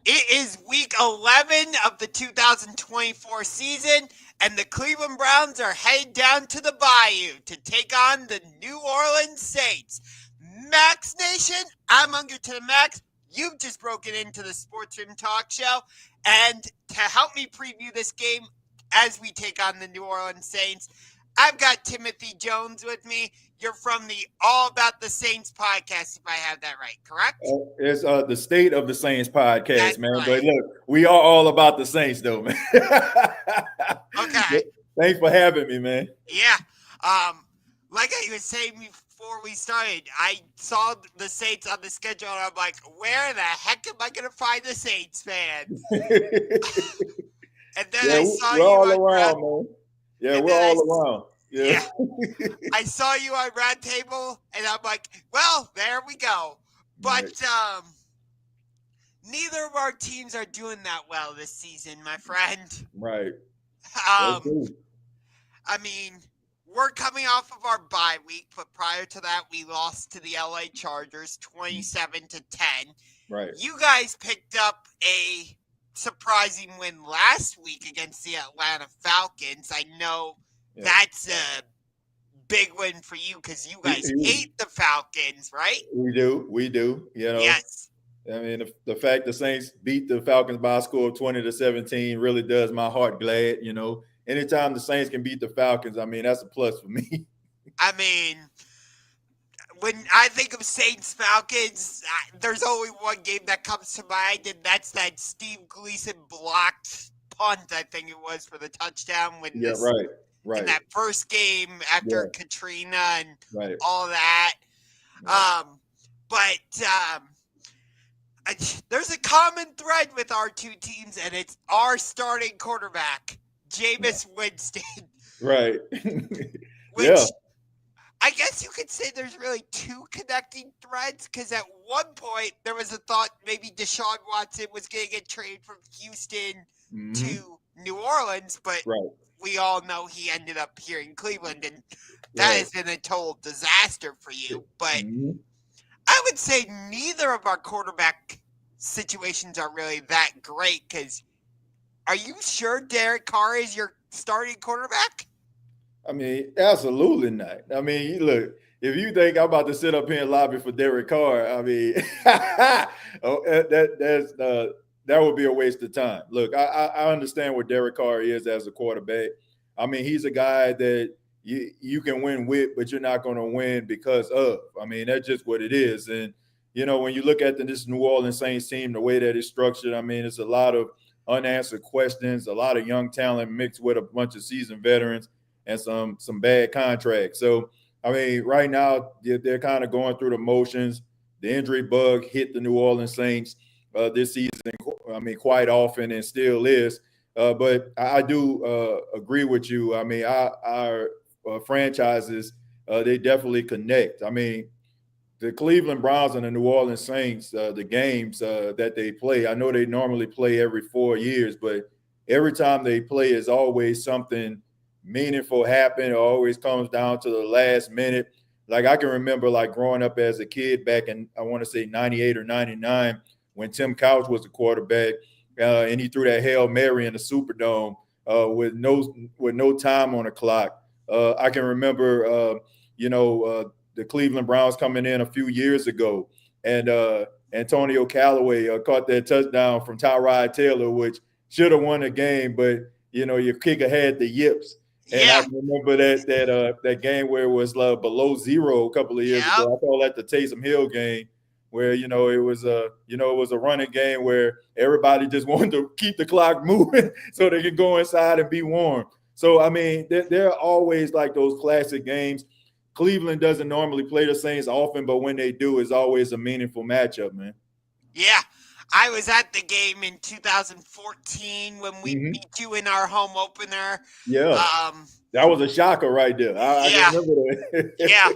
It is week 11 of the 2024 season, and the Cleveland Browns are headed down to the Bayou to take on the New Orleans Saints. Max Nation, I'm Unger to the Max. You've just broken into the SportsRoom TalkShow, and to help me preview this game as we take on the New Orleans Saints, I've got Timothy Jones with me. You're from the All About the Saints podcast, if I have that right, correct? It's the State of the Saints podcast, That's man. right. But look, we are all about the Saints, though, man. Okay. Thanks for having me, man. Yeah. Like I was saying before we started, I saw the Saints on the schedule and I'm like, where the heck am I going to find the Saints fan? And then Yeah, I saw we're you all on around, man. Yeah, and we're then all around. Yeah. I saw you on Round Table and I'm like, well, there we go. But neither of our teams are doing that well this season, my friend. Right. That's Um, cool. I mean, we're coming off of our bye week, but prior to that, we lost to the LA Chargers 27-10. Right. You guys picked up a surprising win last week against the Atlanta Falcons. I know that's a big win for you because you guys hate the Falcons, right? We do. You know. Yes. I mean, the fact the Saints beat the Falcons by a score of 20-17 really does my heart glad. You know, anytime the Saints can beat the Falcons, I mean, that's a plus for me. I mean, when I think of Saints Falcons, there's only one game that comes to mind, and that's that Steve Gleason blocked punt, I think it was, for the touchdown when Right. In that first game after Katrina and all that. There's a common thread with our two teams, and it's our starting quarterback, Jameis Winston. Right. Which I guess you could say there's really two connecting threads, because at one point there was a thought maybe Deshaun Watson was going to get traded from Houston to New Orleans, but we all know he ended up here in Cleveland, and that has been a total disaster for you. But I would say neither of our quarterback situations are really that great, because are you sure Derek Carr is your starting quarterback? I mean, absolutely not. I mean, look, if you think I'm about to sit up here and lobby for Derek Carr, I mean, that would be a waste of time. Look, I understand what Derek Carr is as a quarterback. I mean, he's a guy that you can win with, but you're not going to win because of. I mean, that's just what it is. And, you know, when you look at this New Orleans Saints team, the way that it's structured, I mean, it's a lot of unanswered questions, a lot of young talent mixed with a bunch of seasoned veterans and some bad contracts. So, I mean, right now, they're kind of going through the motions. The injury bug hit the New Orleans Saints this season, I mean, quite often and still is. But I do agree with you. I mean, our franchises, they definitely connect. I mean, the Cleveland Browns and the New Orleans Saints, the games that they play, I know they normally play every 4 years, but every time they play is always something meaningful happen. It always comes down to the last minute. Like I can remember like growing up as a kid back in, I want to say 98 or 99, when Tim Couch was the quarterback and he threw that Hail Mary in the Superdome with no time on the clock. I can remember, the Cleveland Browns coming in a few years ago, and Antonio Callaway caught that touchdown from Tyrod Taylor, which should have won the game, but your kicker had the yips. And I remember that game where it was below zero a couple of years ago. I call that the Taysom Hill game, where it was a running game where everybody just wanted to keep the clock moving so they could go inside and be warm. So I mean, there are always like those classic games. Cleveland doesn't normally play the Saints often, but when they do, it's always a meaningful matchup, man. Yeah. I was at the game in 2014 when we beat you in our home opener. Yeah. That was a shocker right there. I remember that. Yeah.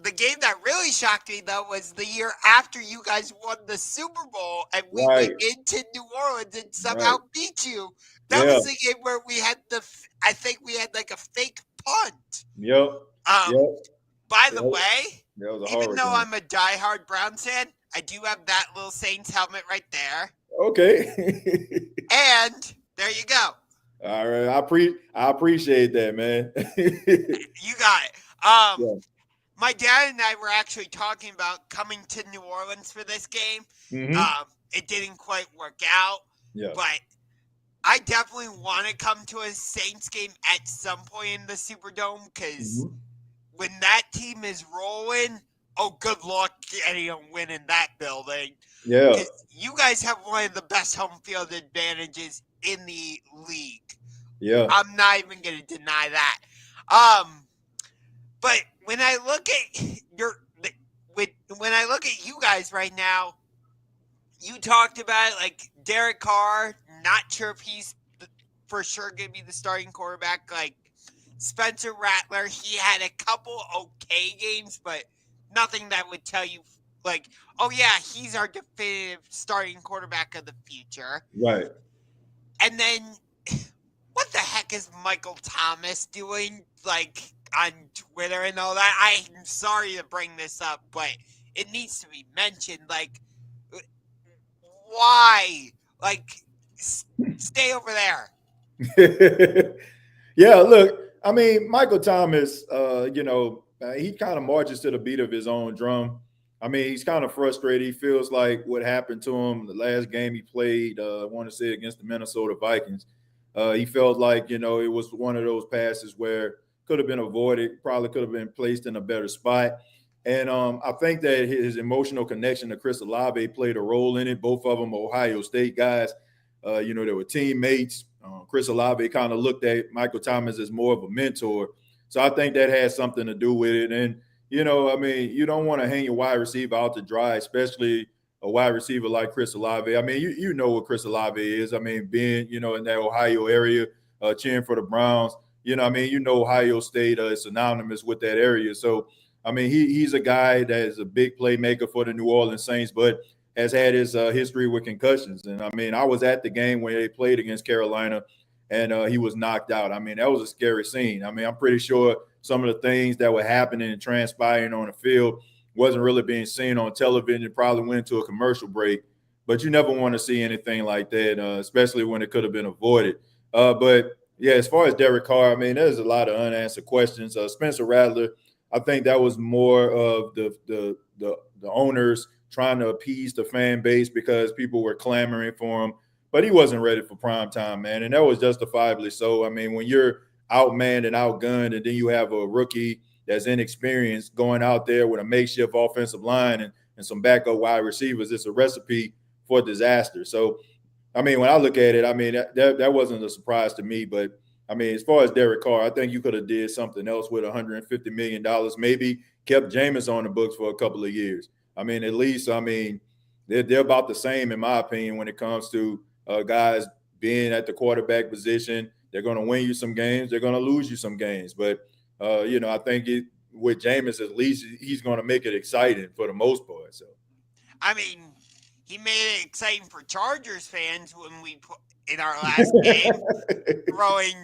The game that really shocked me, though, was the year after you guys won the Super Bowl and we went into New Orleans and somehow beat you. That was the game where we had I think we had like a fake punt. Yep. By the way, even though I'm a diehard Browns fan, I do have that little Saints helmet right there. Okay. And there you go. All right. I appreciate that, man. You got it. Yeah. My dad and I were actually talking about coming to New Orleans for this game. Mm-hmm. It didn't quite work out, Yeah. but I definitely want to come to a Saints game at some point in the Superdome because when that team is rolling, oh, good luck getting a win in that building. Yeah. Because you guys have one of the best home field advantages in the league. Yeah. I'm not even going to deny that. But when I look at when I look at you guys right now, you talked about it, like Derek Carr. Not sure if he's for sure going to be the starting quarterback. Like Spencer Rattler, he had a couple okay games, but nothing that would tell you like, oh yeah, he's our definitive starting quarterback of the future. Right. And then, what the heck is Michael Thomas doing, like, on Twitter and all that? I'm sorry to bring this up, but it needs to be mentioned. Like, why? Like, stay over there. Yeah, look, I mean, Michael Thomas, he kind of marches to the beat of his own drum. I mean, he's kind of frustrated. He feels like what happened to him the last game he played, I want to say against the Minnesota Vikings. He felt like, it was one of those passes where could have been avoided, probably could have been placed in a better spot. And I think that his emotional connection to Chris Olave played a role in it. Both of them Ohio State guys. They were teammates. Chris Olave kind of looked at Michael Thomas as more of a mentor. So I think that has something to do with it. And, you don't want to hang your wide receiver out to dry, especially a wide receiver like Chris Olave. I mean, you know what Chris Olave is. I mean, being, in that Ohio area, cheering for the Browns, Ohio State is synonymous with that area. So, I mean, he's a guy that is a big playmaker for the New Orleans Saints, but has had his history with concussions. And I mean, I was at the game when they played against Carolina, and he was knocked out. I mean, that was a scary scene. I mean, I'm pretty sure some of the things that were happening and transpiring on the field wasn't really being seen on television. It probably went into a commercial break, but you never want to see anything like that, especially when it could have been avoided. But yeah, as far as Derek Carr, I mean, there's a lot of unanswered questions. Spencer Rattler, I think that was more of the owners trying to appease the fan base because people were clamoring for him, but he wasn't ready for prime time, man. And that was justifiably so. I mean, when you're outmanned and outgunned, and then you have a rookie that's inexperienced going out there with a makeshift offensive line and some backup wide receivers, it's a recipe for disaster. So, I mean, when I look at it, I mean, that wasn't a surprise to me. But, I mean, as far as Derek Carr, I think you could have did something else with $150 million, maybe kept Jameis on the books for a couple of years. I mean, at least, I mean, they're about the same, in my opinion, when it comes to guys being at the quarterback position. They're going to win you some games. They're going to lose you some games. But, I think with Jameis, at least he's going to make it exciting for the most part. So, I mean, he made it exciting for Chargers fans when we put in our last game, throwing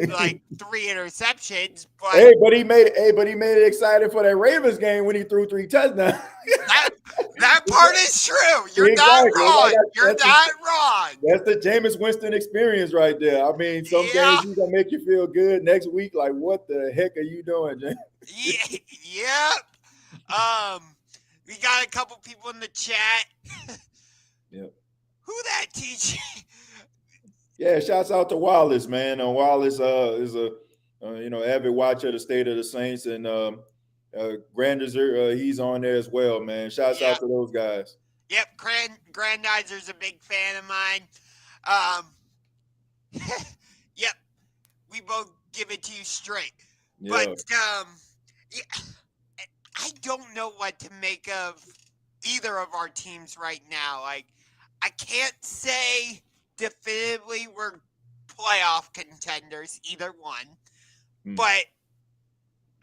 like 3 interceptions. But but he made it exciting for that Ravens game when he threw 3 touchdowns. that part is true. You're Exactly. not wrong. You're not wrong. That's the Jameis Winston experience right there. I mean, some games he's gonna make you feel good. Next week, like, what the heck are you doing, Jameis? Yep. We got a couple people in the chat. Yep. Who that TJ? Yeah, shouts out to Wallace, man. Wallace is a avid watcher of the State of the Saints, and Grandizer, he's on there as well, man. Shouts out to those guys. Yep, Grandizer's a big fan of mine. Yep, we both give it to you straight. Yeah. But I don't know what to make of either of our teams right now. Like, I can't say definitively we're playoff contenders, either one. But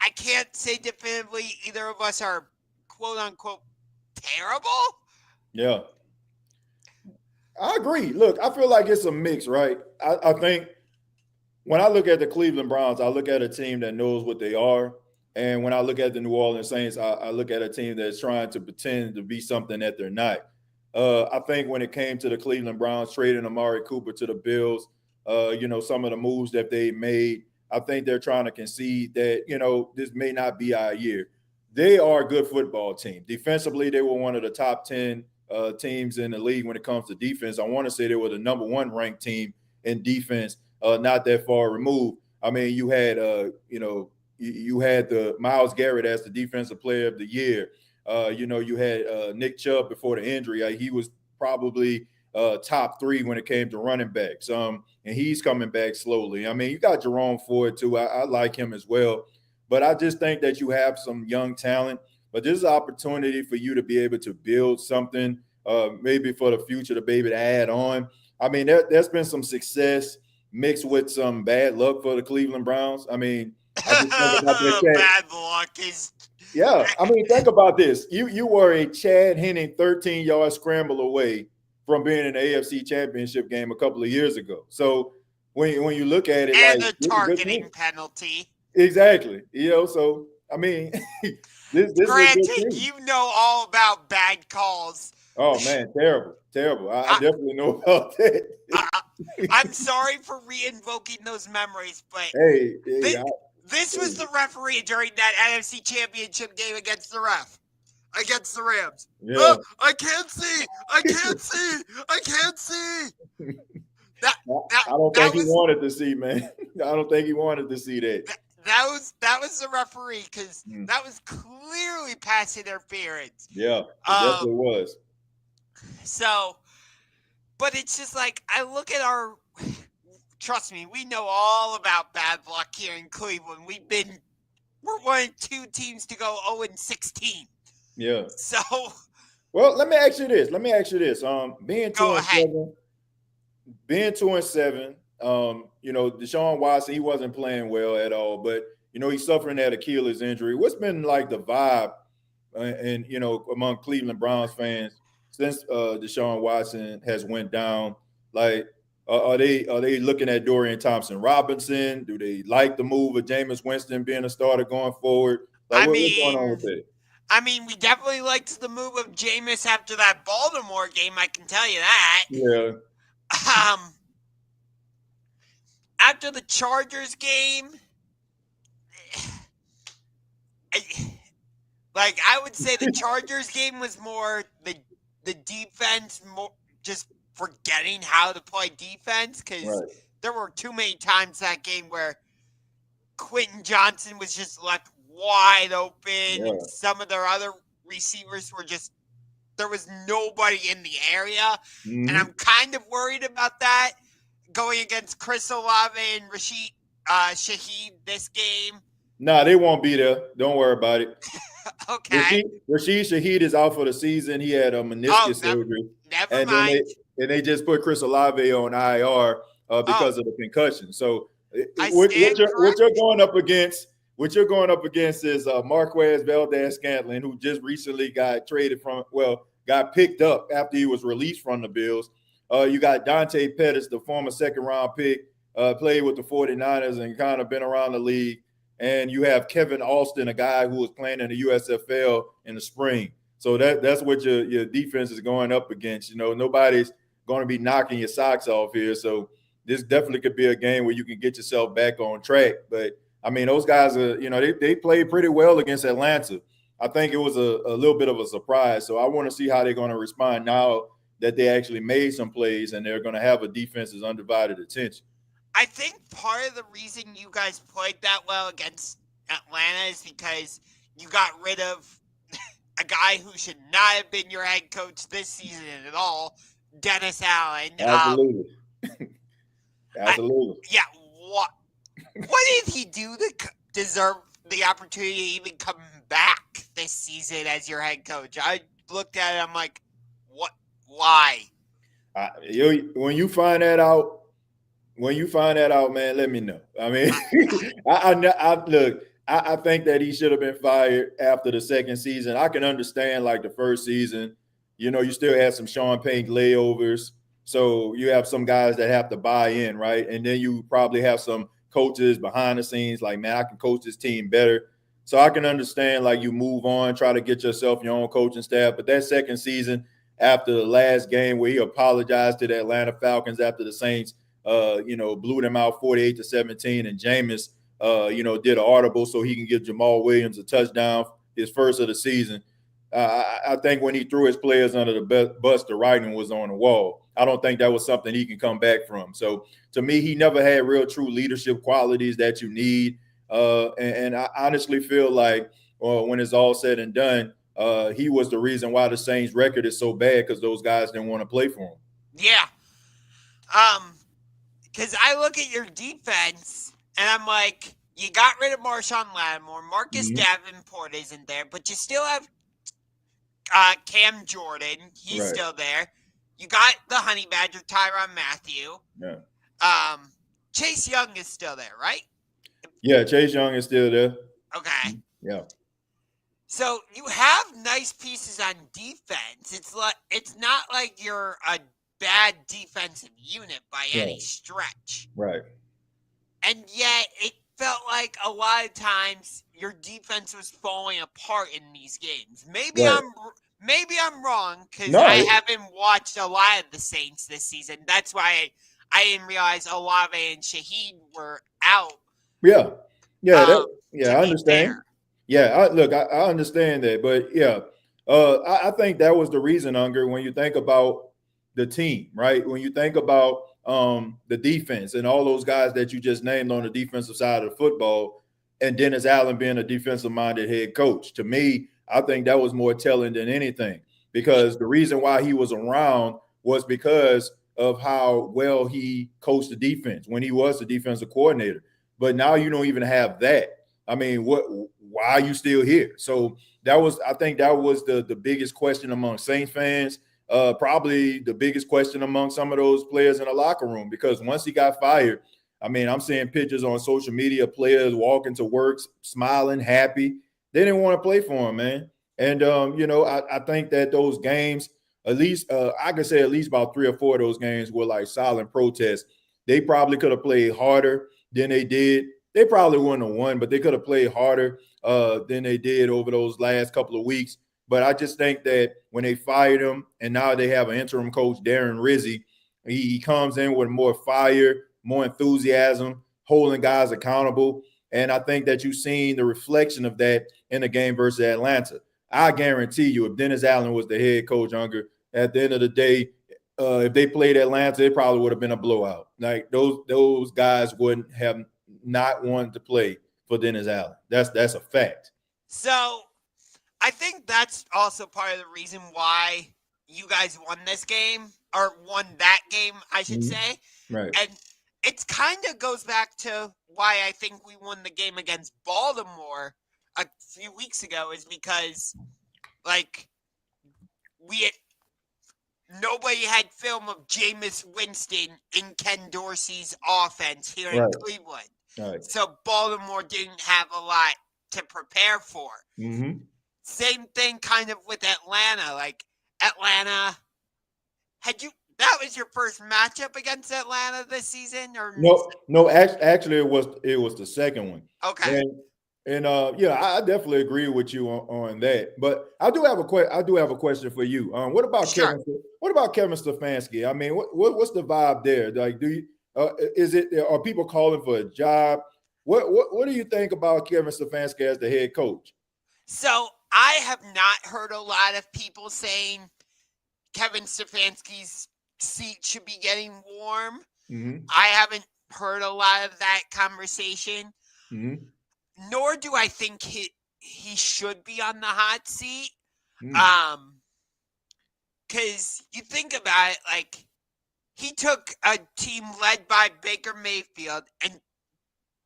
I can't say definitively either of us are quote-unquote terrible. Yeah. I agree. Look, I feel like it's a mix, right? I think when I look at the Cleveland Browns, I look at a team that knows what they are, And when I look at the New Orleans Saints, I look at a team that's trying to pretend to be something that they're not. I think when it came to the Cleveland Browns trading Amari Cooper to the Bills, some of the moves that they made, I think they're trying to concede that, this may not be our year. They are a good football team. Defensively, they were one of the top 10 teams in the league when it comes to defense. I want to say they were the number one ranked team in defense, not that far removed. I mean, you had, you had the Myles Garrett as the defensive player of the year. You had Nick Chubb before the injury. He was probably top 3 when it came to running backs. And he's coming back slowly. I mean, you got Jerome Ford too. I like him as well. But I just think that you have some young talent. But this is an opportunity for you to be able to build something, maybe for the future to be able to add on. I mean, there's been some success mixed with some bad luck for the Cleveland Browns. I mean, I just think about that. Bad luck is. Yeah, I mean, think about this. You were a Chad Henne 13-yard scramble away from being in the AFC Championship game a couple of years ago. So when you look at it, and like a targeting penalty. Exactly. So I mean, this Granted, is a good team. You know all about bad calls. Oh man, terrible. I definitely know about that. I'm sorry for re-invoking those memories, but hey, this was the referee during that NFC Championship game against the Rams. Yeah. I can't see. I can't see. I don't think he wanted to see, man. I don't think he wanted to see that. That was the referee because that was clearly pass interference. Yeah, it definitely was. So, but it's just like I look at our. Trust me, we know all about bad luck here in Cleveland. We're one of 2 teams to go 0-16. Yeah. So. Well, let me ask you this. Being 2-7. Being 2-7, Deshaun Watson, he wasn't playing well at all, but he's suffering that Achilles injury. What's been like the vibe, and among Cleveland Browns fans since Deshaun Watson has went down? Like, are they looking at Dorian Thompson-Robinson? Do they like the move of Jameis Winston being a starter going forward? Like, what's going on with that? I mean, we definitely liked the move of Jameis after that Baltimore game. I can tell you that. Yeah. After the Chargers game, I would say the Chargers game was more the defense, more just forgetting how to play defense because there were too many times that game where Quentin Johnson was just left wide open. Yeah. And some of their other receivers were just there was nobody in the area. Mm-hmm. And I'm kind of worried about that going against Chris Olave and Rashid Shaheed this game. Nah, they won't be there. Don't worry about it. Okay. Rashid Shaheed is out for the season. He had a meniscus surgery. Never mind. And they just put Chris Olave on IR because of the concussion. So what you're going up against is Marquez Valdez-Scantling, who just recently got picked up after he was released from the Bills. You got Dante Pettis, the former second-round pick, played with the 49ers and kind of been around the league. And you have Kevin Austin, a guy who was playing in the USFL in the spring. So that's what your defense is going up against. Nobody's going to be knocking your socks off here. So this definitely could be a game where you can get yourself back on track. But, I mean, those guys are, they played pretty well against Atlanta. I think it was a little bit of a surprise. So I want to see how they're going to respond now that they actually made some plays and they're going to have a defense's undivided attention. I think part of the reason you guys played that well against Atlanta is because you got rid of a guy who should not have been your head coach this season at all, Dennis Allen. Absolutely. Absolutely. What did he do to deserve the opportunity to even come back this season as your head coach? I looked at it, I'm like, what? Why? When you find that out, man, let me know. I mean, I think that he should have been fired after the second season. I can understand like the first season, you still had some Sean Payton layovers. So you have some guys that have to buy in, right? And then you probably have some coaches behind the scenes like, man, I can coach this team better. So I can understand like you move on, try to get yourself your own coaching staff. But that second season, after the last game where he apologized to the Atlanta Falcons after the Saints, blew them out 48-17, and Jameis, did an audible so he can give Jamal Williams a touchdown, his first of the season. I think when he threw his players under the bus, the writing was on the wall. I don't think that was something he can come back from. So to me, he never had real true leadership qualities that you need. And I honestly feel like when it's all said and done, he was the reason why the Saints record is so bad, because those guys didn't want to play for him. Yeah. Because I look at your defense and I'm like, you got rid of Marshawn Lattimore. Marcus Davenport isn't there, but you still have Cam Jordan. He's still there. You got the Honey Badger, Tyrann Mathieu. Yeah. Chase Young is still there, right? Yeah, Chase Young is still there. Okay. Yeah. So you have nice pieces on defense. It's not like you're a bad defensive unit by any stretch. Right. And yet it felt like a lot of times your defense was falling apart in these games. Maybe I'm wrong, because I haven't watched a lot of the Saints this season. That's why I didn't realize Olave and Shaheed were out. Yeah. I understand. Yeah, I understand that, but I think that was the reason, Unger, when you think about the team, right? When you think about the defense and all those guys that you just named on the defensive side of the football, and Dennis Allen being a defensive-minded head coach, to me, I think that was more telling than anything, because the reason why he was around was because of how well he coached the defense when he was the defensive coordinator. But now you don't even have that. I mean, why are you still here? So I think that was the biggest question among Saints fans, probably the biggest question among some of those players in the locker room, because once he got fired, I mean, I'm seeing pictures on social media, players walking to work, smiling, happy. They didn't want to play for him, man. And, I think that those games, at least I could say at least about 3 or 4 of those games were like silent protests. They probably could have played harder than they did. They probably wouldn't have won, but they could have played harder than they did over those last couple of weeks. But I just think that when they fired him and now they have an interim coach, Darren Rizzi, he comes in with more fire, more enthusiasm, holding guys accountable. And I think that you've seen the reflection of that in the game versus Atlanta. I guarantee you, if Dennis Allen was the head coach, Unger, at the end of the day, if they played Atlanta, it probably would have been a blowout. Like those guys wouldn't have not wanted to play for Dennis Allen. That's a fact. So I think that's also part of the reason why you guys won this game, or won that game, I should say. Right. And it kind of goes back to why I think we won the game against Baltimore a few weeks ago, is because, like, nobody had film of Jameis Winston in Ken Dorsey's offense here in Cleveland. Right. So Baltimore didn't have a lot to prepare for. Mm-hmm. Same thing kind of with Atlanta. Like, Atlanta, that was your first matchup against Atlanta this season? Or No. Actually, it was the second one. Okay. And I definitely agree with you on that. But I do have a question for you. What about Kevin Stefanski? I mean, what's the vibe there? Like, are people calling for a job? What do you think about Kevin Stefanski as the head coach? So I have not heard a lot of people saying Kevin Stefanski's seat should be getting warm. Mm-hmm. I haven't heard a lot of that conversation. Mm-hmm. Nor do I think he should be on the hot seat. Because you think about it, like, he took a team led by Baker Mayfield and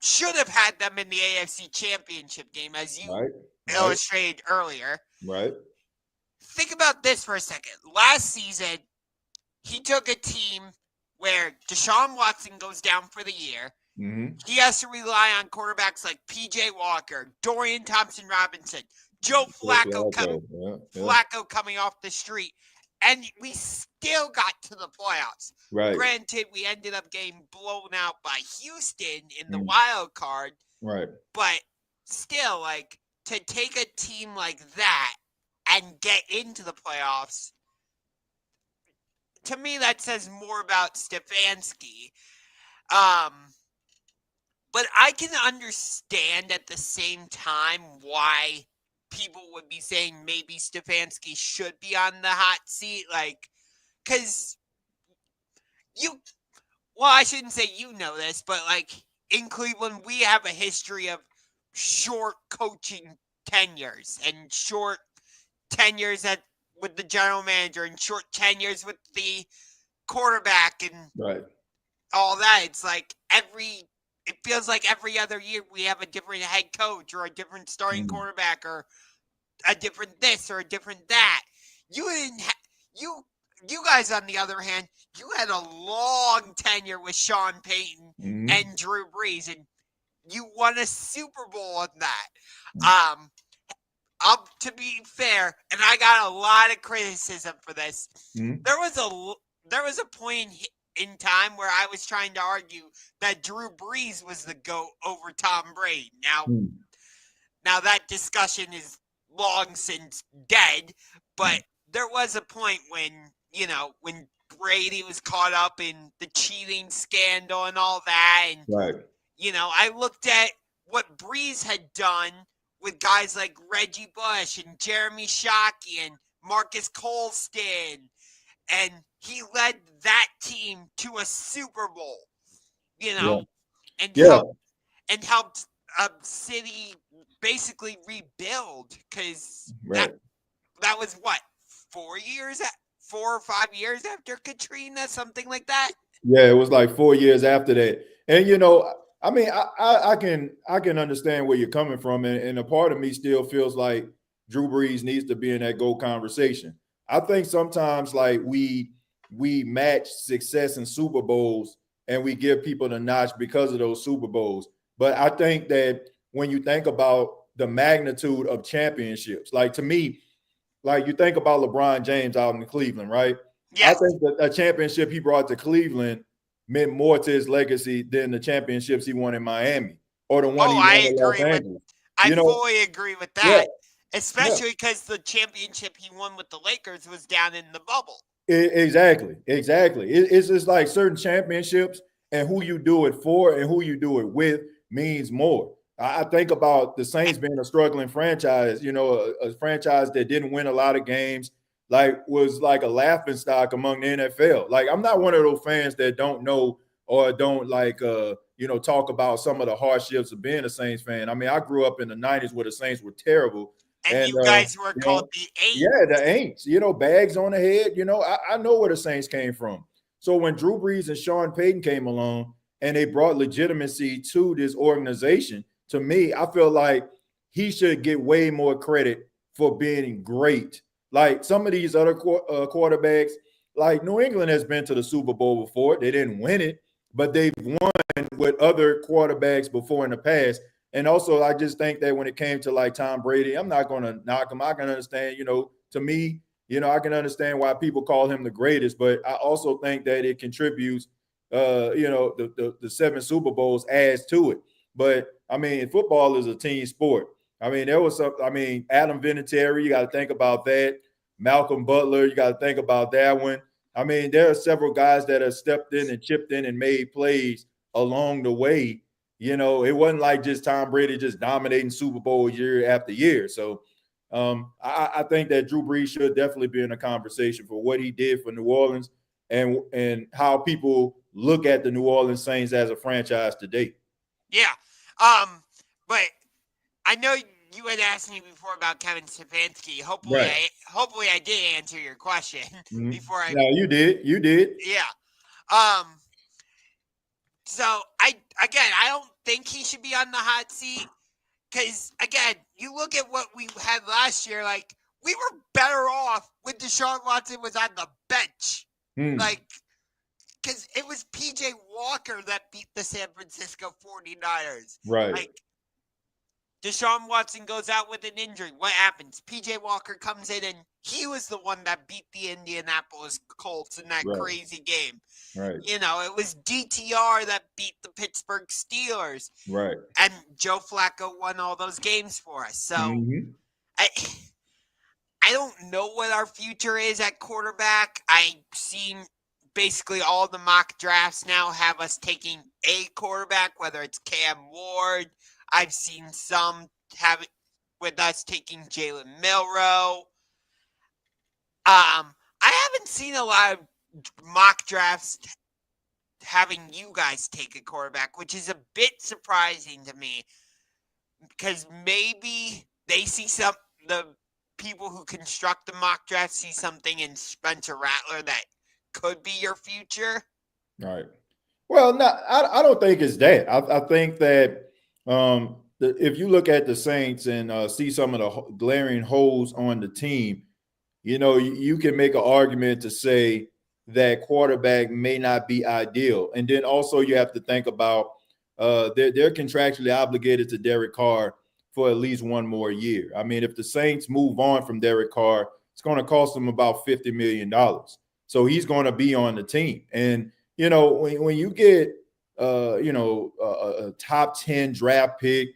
should have had them in the AFC Championship game, as you illustrated earlier. Right. Think about this for a second. Last season, he took a team where Deshaun Watson goes down for the year. Mm-hmm. He has to rely on quarterbacks like P.J. Walker, Dorian Thompson-Robinson, Joe Flacco coming off the street, and we still got to the playoffs. Right. Granted, we ended up getting blown out by Houston in the wild card. Right. But still, like, to take a team like that and get into the playoffs, to me, that says more about Stefanski. But I can understand at the same time why people would be saying maybe Stefanski should be on the hot seat. Like, because I shouldn't say you know this, but like in Cleveland, we have a history of short coaching tenures and short tenures with the general manager and short tenures with the quarterback and all that. It's like it feels like every other year we have a different head coach or a different starting quarterback or a different this or a different that. You didn't you guys, on the other hand, you had a long tenure with Sean Payton and Drew Brees, and you won a Super Bowl on that. To be fair, and I got a lot of criticism for this. There was a point in time where I was trying to argue that Drew Brees was the GOAT over Tom Brady. Now that discussion is long since dead, but there was a point when Brady was caught up in the cheating scandal and all that. And, I looked at what Brees had done with guys like Reggie Bush and Jeremy Shockey and Marcus Colston. And he led that team to a Super Bowl, and helped a city basically rebuild, because that was what, 4 or 5 years after Katrina, something like that. Yeah, it was like 4 years after that. And I mean, I can understand where you're coming from, and a part of me still feels like Drew Brees needs to be in that GOAT conversation. I think sometimes like we match success in Super Bowls and we give people the notch because of those Super Bowls. But I think that when you think about the magnitude of championships, like to me, like you think about LeBron James out in Cleveland, right? Yes. I think that a championship he brought to Cleveland meant more to his legacy than the championships he won in Miami or the one he won in Los Angeles. I fully agree with that, especially because the championship he won with the Lakers was down in the bubble. Exactly. It's just like certain championships and who you do it for and who you do it with means more. I think about the Saints being a struggling franchise, a franchise that didn't win a lot of games, like was like a laughingstock among the NFL. Like I'm not one of those fans that don't know or don't like talk about some of the hardships of being a Saints fan. I mean, I grew up in the 90s where the Saints were terrible. And you guys were called the Aints. Yeah, the Aints, bags on the head. I know where the Saints came from. So when Drew Brees and Sean Payton came along and they brought legitimacy to this organization, to me, I feel like he should get way more credit for being great. Like some of these other quarterbacks, like New England has been to the Super Bowl before. They didn't win it, but they've won with other quarterbacks before in the past. And also, I just think that when it came to like Tom Brady, I'm not going to knock him. I can understand, to me, I can understand why people call him the greatest, but I also think that it contributes, the 7 Super Bowls adds to it. But I mean, football is a team sport. I mean, Adam Vinatieri, you got to think about that. Malcolm Butler, you got to think about that one. I mean, there are several guys that have stepped in and chipped in and made plays along the way. It wasn't like just Tom Brady just dominating Super Bowl year after year. So I think that Drew Brees should definitely be in a conversation for what he did for New Orleans and how people look at the New Orleans Saints as a franchise today. Yeah. But I know you had asked me before about Kevin Stefanski. Hopefully I did answer your question before I. No, you did. Yeah. So I don't think he should be on the hot seat, because again, you look at what we had last year. Like, we were better off when Deshaun Watson was on the bench. Like, because it was PJ Walker that beat the San Francisco 49ers. Right. Like, Deshaun Watson goes out with an injury. What happens? PJ Walker comes in, and he was the one that beat the Indianapolis Colts in that crazy game. Right. It was DTR that beat the Pittsburgh Steelers. Right. And Joe Flacco won all those games for us. So I don't know what our future is at quarterback. I've seen basically all the mock drafts now have us taking a quarterback, whether it's Cam Ward. I've seen some have it with us taking Jalen Milroe. I haven't seen a lot of mock drafts having you guys take a quarterback, which is a bit surprising to me, because maybe they see the people who construct the mock draft see something in Spencer Rattler that could be your future. Right. Well, no, I don't think it's that. I think that if you look at the Saints and see some of the glaring holes on the team, you can make an argument to say that quarterback may not be ideal. And then also you have to think about they're contractually obligated to Derek Carr for at least one more year. I mean, if the Saints move on from Derek Carr, it's going to cost them about $50 million. So he's going to be on the team. And, when you get, a top 10 draft pick,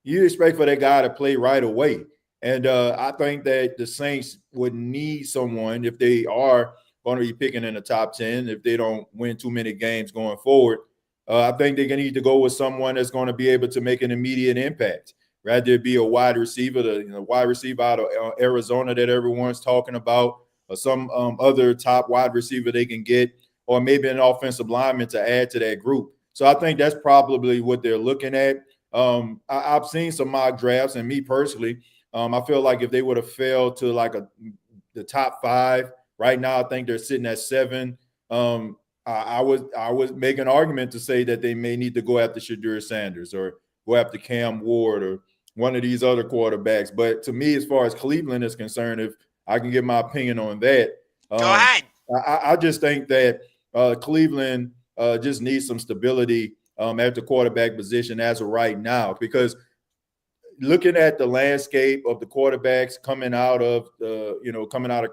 you expect for that guy to play right away. And I think that the Saints would need someone, if they are going to be picking in the top 10, if they don't win too many games going forward. I think they're going to need to go with someone that's going to be able to make an immediate impact. Rather it be a wide receiver, wide receiver out of Arizona that everyone's talking about, or some other top wide receiver they can get, or maybe an offensive lineman to add to that group. So I think that's probably what they're looking at. I've seen some mock drafts, and me personally, I feel like if they would have fell to the top 5 right now, I think they're sitting at 7. I would make an argument to say that they may need to go after Shadur Sanders or go after Cam Ward or one of these other quarterbacks. But to me, as far as Cleveland is concerned, if I can give my opinion on that, go ahead. I just think that Cleveland just needs some stability at the quarterback position as of right now, because looking at the landscape of the quarterbacks coming out of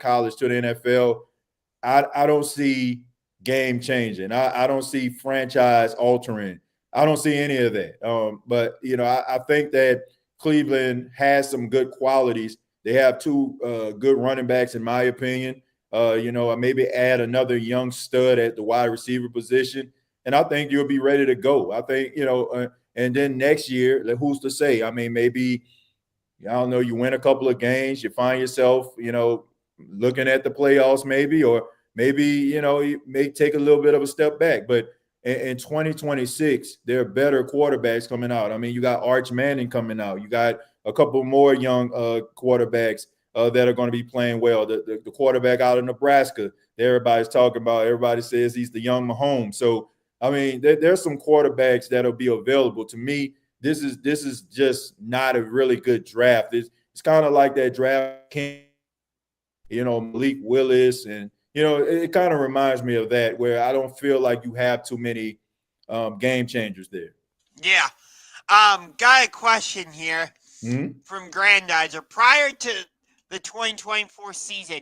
college to the NFL, I don't see game changing. I don't see franchise altering. I don't see any of that. But I think that Cleveland has some good qualities. They have 2 good running backs, in my opinion. Maybe add another young stud at the wide receiver position, and I think you'll be ready to go. I think, and then next year, who's to say? I mean, maybe, I don't know, you win a couple of games, you find yourself, looking at the playoffs maybe, or maybe, you may take a little bit of a step back. But in 2026, there are better quarterbacks coming out. I mean, you got Arch Manning coming out. You got a couple more young quarterbacks that are going to be playing well. The quarterback out of Nebraska, everybody's talking about. Everybody says he's the young Mahomes. So, I mean, there's some quarterbacks that'll be available. To me, this is just not a really good draft. It's kind of like that draft, Malik Willis, and it kind of reminds me of that, where I don't feel like you have too many game changers there. Yeah. Got a question here from Grandizer. Prior to the 2024 season,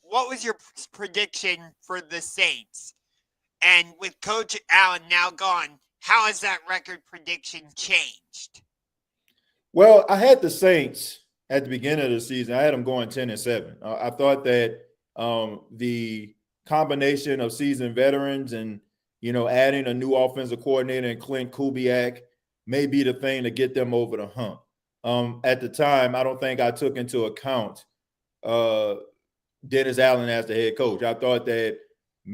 what was your prediction for the Saints? And with Coach Allen now gone, how has that record prediction changed? Well, I had the Saints at the beginning of the season. I had them going 10-7. I thought that the combination of seasoned veterans and, adding a new offensive coordinator and Clint Kubiak may be the thing to get them over the hump. At the time, I don't think I took into account Dennis Allen as the head coach. I thought that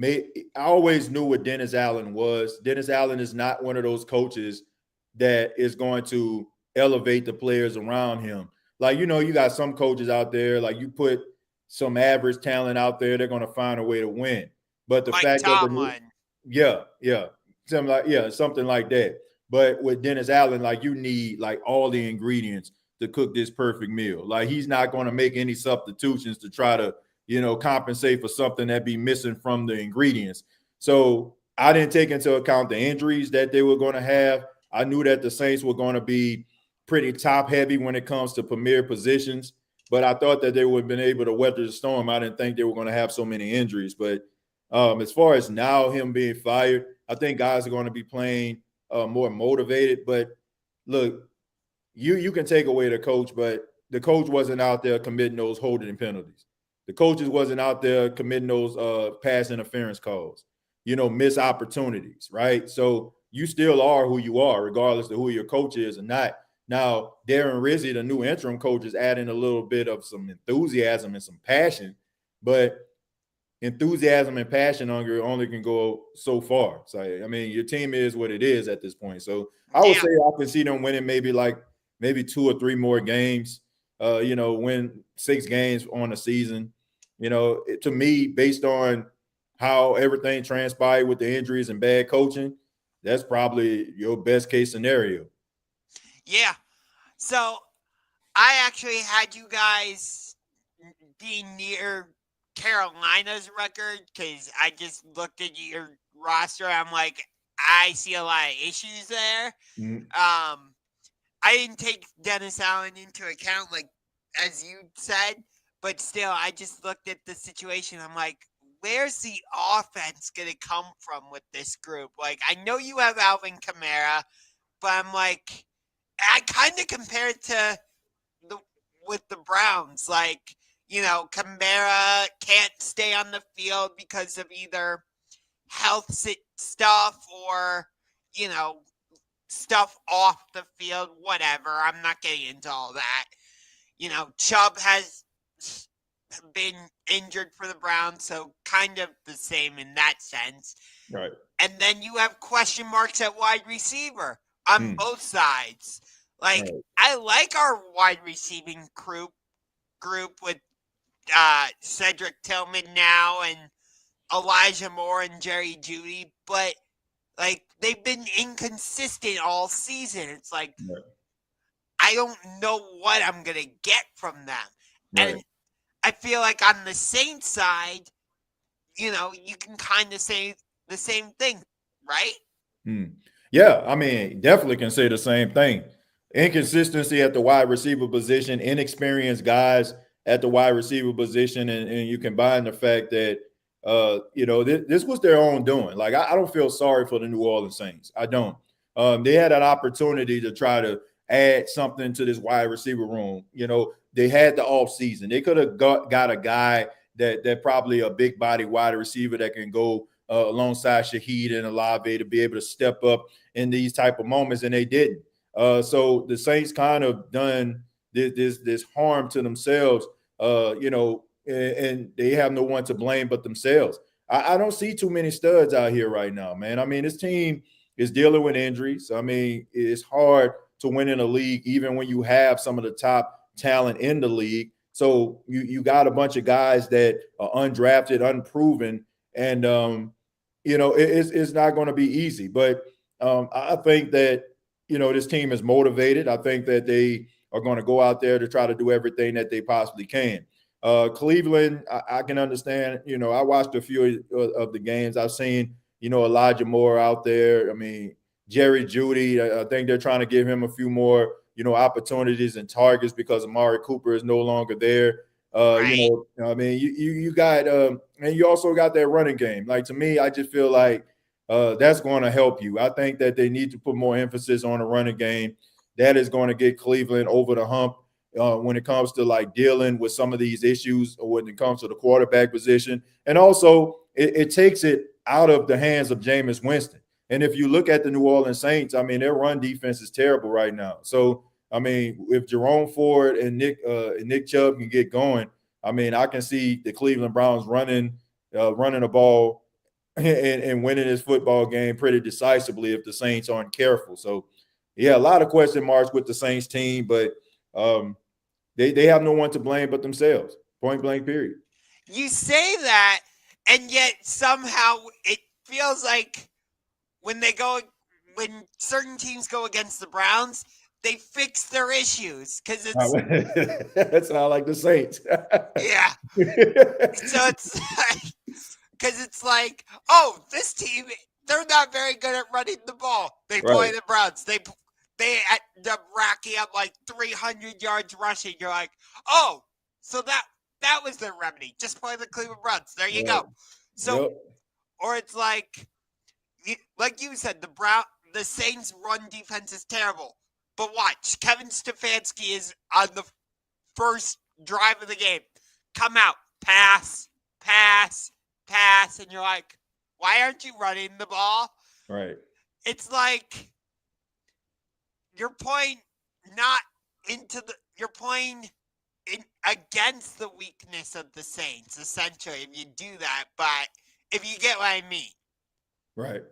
I always knew what Dennis Allen was. Dennis Allen is not one of those coaches that is going to elevate the players around him. Like, you got some coaches out there, like you put some average talent out there, they're going to find a way to win. But the fact that something like that. But with Dennis Allen, like, you need like all the ingredients to cook this perfect meal. Like, he's not going to make any substitutions to try to, compensate for something that be missing from the ingredients. So I didn't take into account the injuries that they were going to have. I knew that the Saints were going to be pretty top heavy when it comes to premier positions. But I thought that they would have been able to weather the storm. I didn't think they were going to have so many injuries. But as far as now him being fired, I think guys are going to be playing more motivated. But look, you can take away the coach, but the coach wasn't out there committing those holding penalties. The coaches wasn't out there committing those pass interference calls, missed opportunities, right? So you still are who you are, regardless of who your coach is or not. Now, Darren Rizzi, the new interim coach, is adding a little bit of some enthusiasm and some passion, but enthusiasm and passion only can go so far. So, I mean, your team is what it is at this point. So I would say I can see them winning maybe 2 or 3 more games, win 6 games on a season. To me, based on how everything transpired with the injuries and bad coaching, that's probably your best case scenario. Yeah. So I actually had you guys be near Carolina's record because I just looked at your roster. I'm like, I see a lot of issues there. Mm-hmm. I didn't take Dennis Allen into account, like as you said, but still, I just looked at the situation. I'm like, where's the offense going to come from with this group? Like, I know you have Alvin Kamara, but I'm like, I kind of compare it to with the Browns. Like, Kamara can't stay on the field because of either health stuff or, stuff off the field, whatever. I'm not getting into all that. Chubb has been injured for the Browns, so kind of the same in that sense. Right. And then you have question marks at wide receiver on both sides. Like, right. I like our wide receiving group with Cedric Tillman now and Elijah Moore and Jerry Jeudy, but like they've been inconsistent all season. It's like I don't know what I'm gonna get from them. Right. And I feel like on the Saints side, you can kind of say the same thing, right? Yeah, I mean, definitely can say the same thing. Inconsistency at the wide receiver position, inexperienced guys at the wide receiver position, and you combine the fact that this was their own doing. Like, I don't feel sorry for the New Orleans Saints. I don't. They had an opportunity to try to add something to this wide receiver room. They had the offseason. They could have got a guy that probably a big body wide receiver that can go alongside Shaheed and Olave to be able to step up in these type of moments, and they didn't. So the Saints kind of done this harm to themselves, and they have no one to blame but themselves. I don't see too many studs out here right now, man. I mean, this team is dealing with injuries. I mean, it's hard to win in a league, even when you have some of the top talent in the league. So you got a bunch of guys that are undrafted, unproven, and it's not going to be easy. But I think that this team is motivated. I think that they are going to go out there to try to do everything that they possibly can. Cleveland, I can understand. I watched a few of the games. I've seen Elijah Moore out there. I mean, Jerry Jeudy. I think they're trying to give him a few more opportunities and targets because Amari Cooper is no longer there. Right. I mean, you got and you also got that running game. Like, to me, I just feel like that's going to help you. I think that they need to put more emphasis on the running game. That is going to get Cleveland over the hump when it comes to like dealing with some of these issues or when it comes to the quarterback position. And also it takes it out of the hands of Jameis Winston. And if you look at the New Orleans Saints, I mean, their run defense is terrible right now. So, I mean, if Jerome Ford and Nick Chubb can get going, I mean, I can see the Cleveland Browns running the ball and winning this football game pretty decisively if the Saints aren't careful. So, yeah, a lot of question marks with the Saints team, but they have no one to blame but themselves. Point blank, period. You say that, and yet somehow it feels like when certain teams go against the Browns, they fix their issues because it's that's not like the Saints. Yeah. So it's because it's like, oh, this team, they're not very good at running the ball. They play the Browns. they end up racking up like 300 yards rushing. You're like, oh, so that was their remedy. Just play the Cleveland Browns. There you go. So, or it's like you said, the Saints' run defense is terrible. But watch, Kevin Stefanski is on the first drive of the game. Come out, pass, pass, pass, and you're like, why aren't you running the ball? Right. It's like you're playing you're playing against the weakness of the Saints, essentially, if you do that. But if you get what I mean. Right.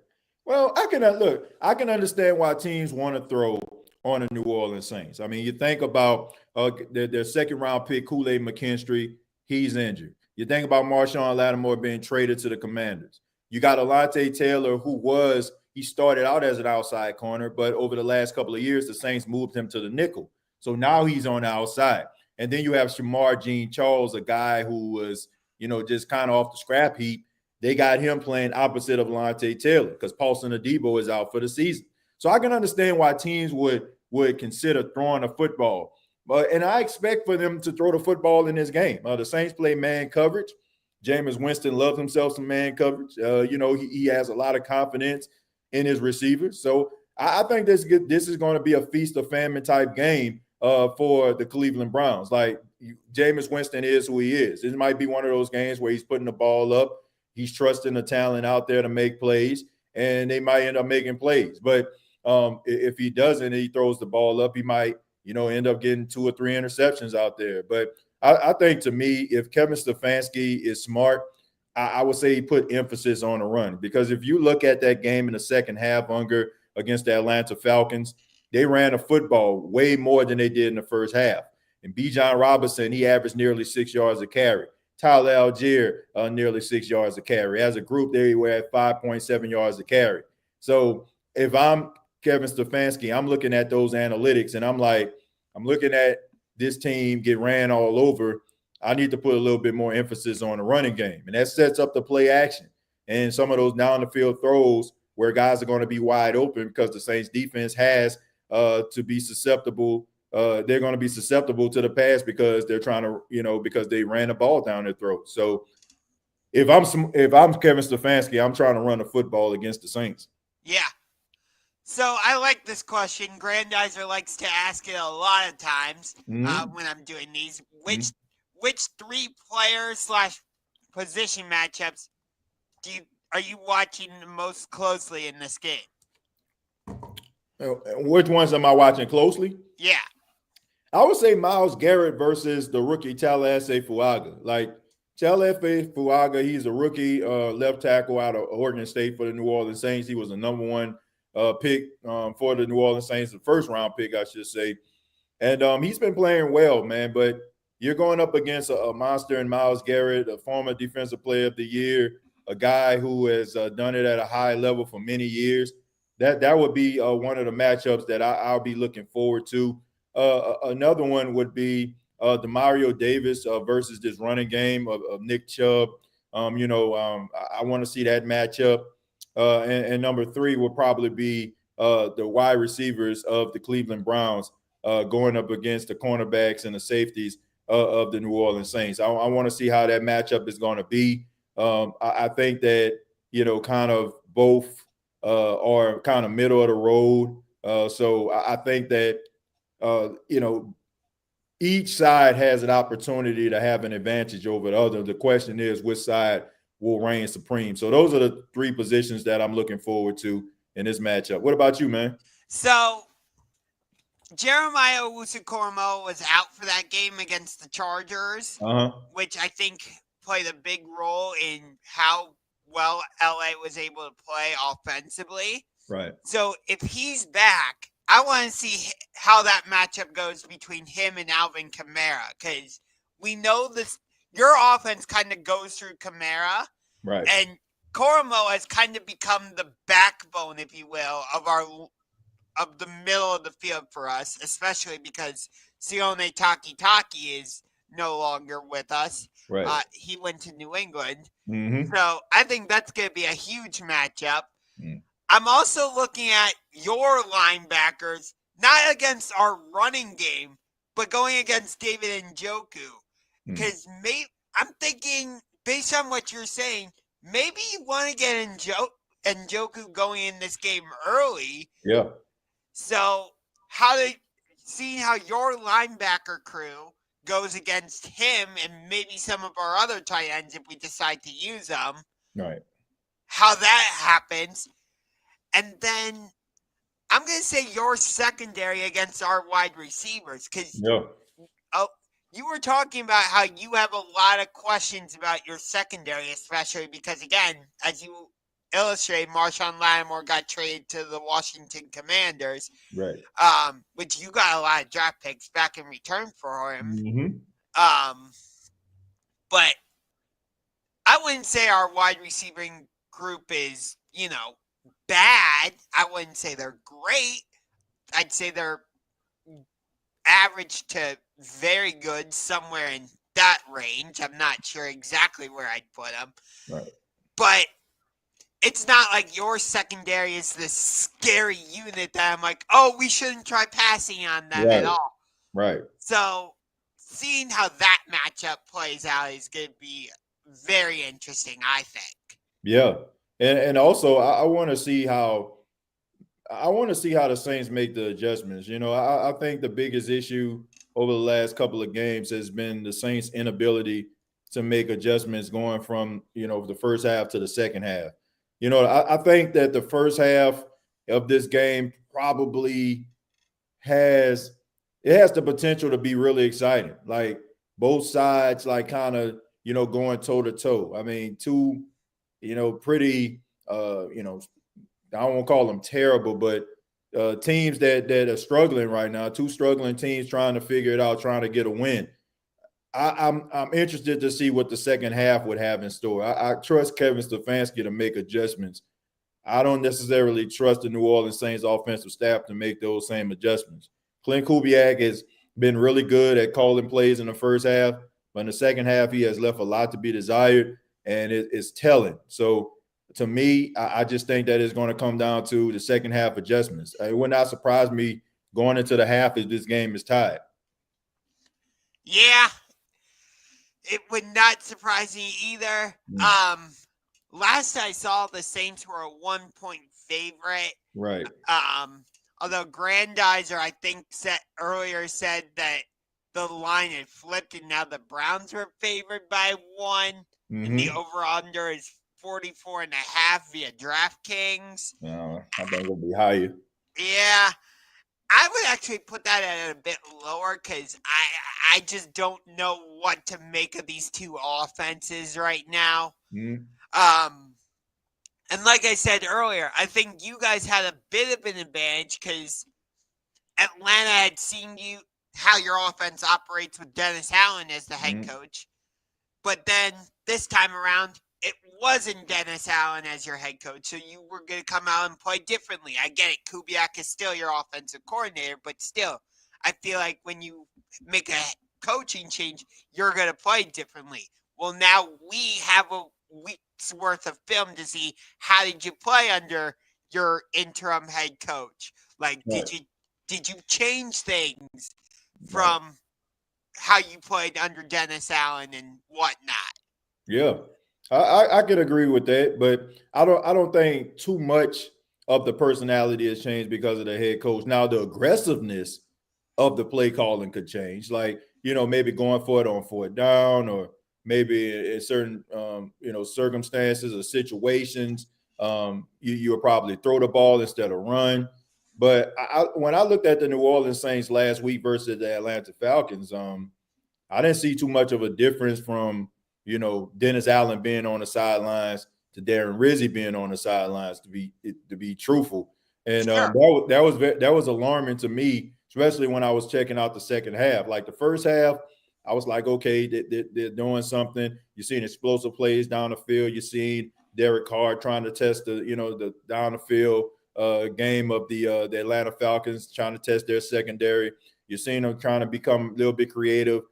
Well, I can understand why teams want to throw on the New Orleans Saints. I mean, you think about their second round pick, Kool-Aid McKinstry, he's injured. You think about Marshawn Lattimore being traded to the Commanders. You got Alontae Taylor, he started out as an outside corner, but over the last couple of years, the Saints moved him to the nickel. So now he's on the outside. And then you have Shamar Jean-Charles, a guy who was, just kind of off the scrap heap. They got him playing opposite of Alontae Taylor because Paulson Adebo is out for the season. So I can understand why teams would consider throwing the football. And I expect for them to throw the football in this game. The Saints play man coverage. Jameis Winston loves himself some man coverage. He has a lot of confidence in his receivers. So I think this is going to be a feast or famine type game for the Cleveland Browns. Like Jameis Winston is who he is. It might be one of those games where he's putting the ball up. He's trusting the talent out there to make plays, and they might end up making plays. But if he doesn't, and he throws the ball up, he might, end up getting 2 or 3 interceptions out there. But I think, to me, if Kevin Stefanski is smart, I would say he put emphasis on the run. Because if you look at that game in the second half, against the Atlanta Falcons, they ran the football way more than they did in the first half. And Bijan Robinson, he averaged nearly 6 yards a carry. Tyler Algier, nearly 6 yards a carry. As a group, they were at 5.7 yards a carry. So if I'm Kevin Stefanski, I'm looking at those analytics, and I'm looking at this team get ran all over. I need to put a little bit more emphasis on the running game. And that sets up the play action. And some of those down-the-field throws where guys are going to be wide open because the Saints defense has to be susceptible. They're going to be susceptible to the pass because they're trying to, because they ran the ball down their throat. So if I'm Kevin Stefanski, I'm trying to run the football against the Saints. Yeah. So I like this question. Grandizer likes to ask it a lot of times when I'm doing these. Which 3 players / position matchups are you watching the most closely in this game? Which ones am I watching closely? Yeah. I would say Myles Garrett versus the rookie Tallahassee Fuaga. Like Tallahassee Fuaga, he's a rookie left tackle out of Oregon State for the New Orleans Saints. He was a number 1 pick for the New Orleans Saints, the first round pick, I should say. And he's been playing well, man. But you're going up against a monster in Myles Garrett, a former Defensive Player of the Year, a guy who has done it at a high level for many years. That would be one of the matchups that I'll be looking forward to. Another one would be Demario Davis versus this running game of Nick Chubb. I want to see that matchup. And number 3 would probably be the wide receivers of the Cleveland Browns going up against the cornerbacks and the safeties of the New Orleans Saints. I want to see how that matchup is going to be. I think that, kind of both are kind of middle of the road. So I think that, each side has an opportunity to have an advantage over the other. The question is which side will reign supreme. So those are the 3 positions that I'm looking forward to in this matchup. What about you, man? So Jeremiah Owusu-Koramoah was out for that game against the Chargers, which I think played a big role in how well LA was able to play offensively. Right. So if he's back, I want to see how that matchup goes between him and Alvin Kamara, because we know this. Your offense kind of goes through Kamara, right? And Koramoah has kind of become the backbone, if you will, of the middle of the field for us, especially because Sione Takitaki is no longer with us. Right. He went to New England. Mm-hmm. So I think that's going to be a huge matchup. I'm also looking at your linebackers not against our running game, but going against David Njoku. Because I'm thinking, based on what you're saying, maybe you want to get Njoku going in this game early. Yeah. So seeing how your linebacker crew goes against him and maybe some of our other tight ends if we decide to use them. Right. How that happens. And then I'm going to say your secondary against our wide receivers because you were talking about how you have a lot of questions about your secondary, especially because, again, as you illustrate, Marshawn Lattimore got traded to the Washington Commanders, right? Which you got a lot of draft picks back in return for him. Mm-hmm. But I wouldn't say our wide receiving group is, bad. I wouldn't say they're great. I'd say they're average to very good, somewhere in that range. I'm not sure exactly where I'd put them. Right. But it's not like your secondary is this scary unit that I'm like, oh, we shouldn't try passing on them at all. Right. So seeing how that matchup plays out is going to be very interesting, I think. Yeah. And also I want to see how the Saints make the adjustments. I think the biggest issue over the last couple of games has been the Saints' inability to make adjustments going from, the first half to the second half. I think that the first half of this game probably has the potential to be really exciting. Like both sides, like kind of, going toe to toe. I mean, two, pretty, I don't want to call them terrible, but teams that are struggling right now, two struggling teams trying to figure it out, trying to get a win. I'm interested to see what the second half would have in store. I trust Kevin Stefanski to make adjustments. I don't necessarily trust the New Orleans Saints offensive staff to make those same adjustments. Clint Kubiak has been really good at calling plays in the first half, but in the second half, he has left a lot to be desired, and it's telling. So to me, I just think that it's going to come down to the second half adjustments. It would not surprise me going into the half if this game is tied. Yeah, it would not surprise me either. Last I saw, the Saints were a 1-point favorite. Right. Although Grandizer, I think, earlier said that the line had flipped and now the Browns were favored by 1, and the over-under is 44.5 via DraftKings. I think it'll be higher. Yeah. I would actually put that at a bit lower because I just don't know what to make of these two offenses right now. And like I said earlier, I think you guys had a bit of an advantage because Atlanta had seen how your offense operates with Dennis Allen as the head coach. But then this time around, it wasn't Dennis Allen as your head coach, so you were going to come out and play differently. I get it. Kubiak is still your offensive coordinator, but still, I feel like when you make a coaching change, you're going to play differently. Well, now we have a week's worth of film to see how did you play under your interim head coach. Like, did you change things from how you played under Dennis Allen and whatnot? Yeah. I could agree with that, but I don't think too much of the personality has changed because of the head coach. Now the aggressiveness of the play calling could change, like maybe going for it on fourth down, or maybe in certain circumstances or situations, you will probably throw the ball instead of run. But when I looked at the New Orleans Saints last week versus the Atlanta Falcons, I didn't see too much of a difference from Dennis Allen being on the sidelines to Darren Rizzi being on the sidelines, to be truthful. And that was alarming to me, especially when I was checking out the second half. Like the first half, I was like, okay, they're doing something. You're seeing explosive plays down the field. You're seeing Derek Carr trying to test the down the field game of the Atlanta Falcons, trying to test their secondary. You're seeing them trying to become a little bit creative,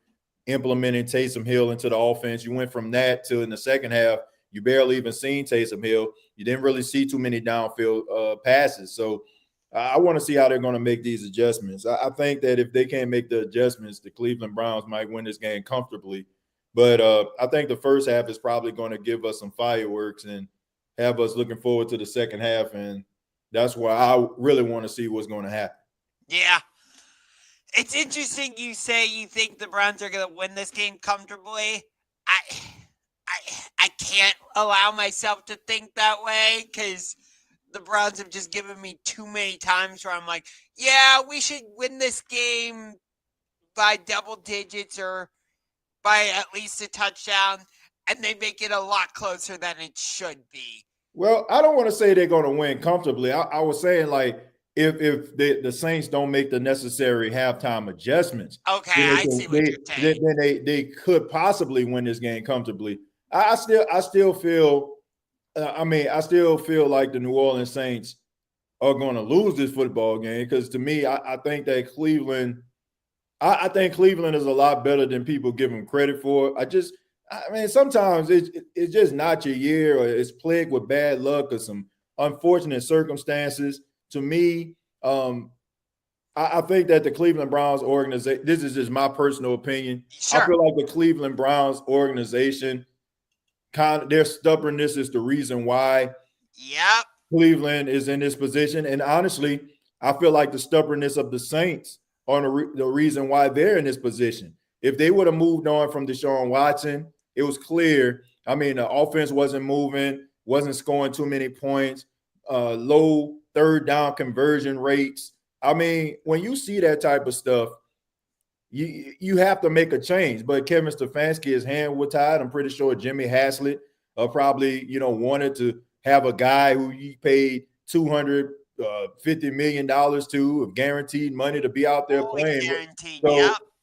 implementing Taysom Hill into the offense. You went from that to in the second half, you barely even seen Taysom Hill. You didn't really see too many downfield passes. So I want to see how they're going to make these adjustments. I think that if they can't make the adjustments, the Cleveland Browns might win this game comfortably. But I think the first half is probably going to give us some fireworks and have us looking forward to the second half. And that's where I really want to see what's going to happen. Yeah. It's interesting you say you think the Browns are going to win this game comfortably. I can't allow myself to think that way because the Browns have just given me too many times where I'm like, yeah, we should win this game by double digits or by at least a touchdown, and they make it a lot closer than it should be. Well, I don't want to say they're going to win comfortably. I was saying, like, if the Saints don't make the necessary halftime adjustments, okay, I see what you're saying. Then they could possibly win this game comfortably. I still feel. I still feel like the New Orleans Saints are going to lose this football game because to me, I think that Cleveland. I think Cleveland is a lot better than people give them credit for. Sometimes it's just not your year, or it's plagued with bad luck or some unfortunate circumstances. To me, I think that the Cleveland Browns organization, this is just my personal opinion. Sure. I feel like the Cleveland Browns organization, their stubbornness is the reason why Cleveland is in this position. And honestly, I feel like the stubbornness of the Saints are the reason why they're in this position. If they would have moved on from Deshaun Watson, it was clear. The offense wasn't moving, wasn't scoring too many points, low third down conversion rates. When you see that type of stuff, you have to make a change. But Kevin Stefanski, his hand was tied. I'm pretty sure Jimmy Haslett probably, wanted to have a guy who he paid $250 million to, of guaranteed money, to be out there playing.